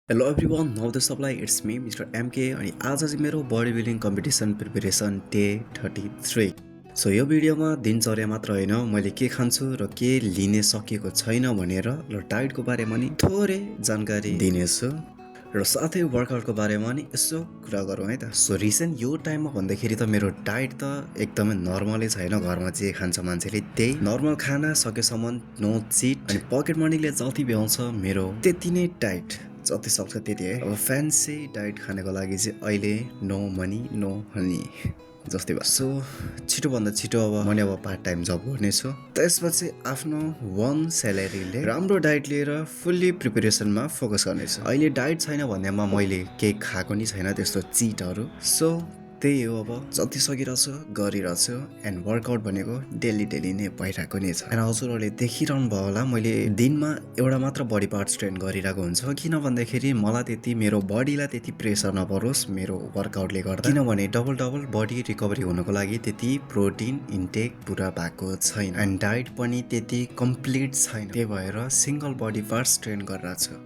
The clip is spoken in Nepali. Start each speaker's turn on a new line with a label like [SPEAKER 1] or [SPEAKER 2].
[SPEAKER 1] Hello everyone, now the supply it's me mister MK अनि आज चाहिँ मेरो body building competition preparation day 33। So यो भिडियोमा दिनचर्या मात्र होइन, मैले के खान्छु र के लिने सकेको छैन भनेर र डाइटको बारेमा नि थोरै जानकारी दिनेछु र साथै वर्कआउटको बारेमा नि यसो कुरा गरौँ है त। सो रिसेन्ट यो टाइममा भन्दाखेरि त मेरो डाइट त एकदमै नर्मलै छैन। घरमा जे खान्छ मान्छेले त्यही नर्मल खाना, सकेसम्म नो चिट अनि पकेट मनीले जति भ्याउँछ मेरो त्यति नै डाइट, जति सक्छ त्यति है। अब फ्यान्सी डाइट खानको लागि चाहिँ अहिले नो मनी नो हनी जस्तै भयो। सो छिटोभन्दा छिटो अब मैले पार्ट टाइम जब गर्नेछु, त्यसपछि आफ्नो वान स्यालेरीले राम्रो डाइट लिएर फुल्ली प्रिपेरेसनमा फोकस गर्नेछु। अहिले डाइट छैन भन्नेमा मैले केही खाएको नि छैन त्यस्तो चिटहरू। सो त्यही हो, अब जति सकिरहेछु गरिरहेछु एन्ड वर्कआउट भनेको डेली नै भइरहेको नै छ। एन्ड हजुरहरूले देखिरहनु भयो होला, मैले दिनमा एउटा मात्र बडी पार्ट ट्रेन गरिरहेको हुन्छ, किन भन्दाखेरि मलाई त्यति मेरो बडीलाई त्यति प्रेसर नपरोस् मेरो वर्कआउटले गर्दा, किनभने डबल बडी रिकभरी हुनको लागि त्यति प्रोटिन इन्टेक पुरा भएको छैन एन्ड डाइट पनि त्यति कम्प्लिट छैन। त्यही भएर सिङ्गल बडी पार्ट्स ट्रेन गरिरहेको छु।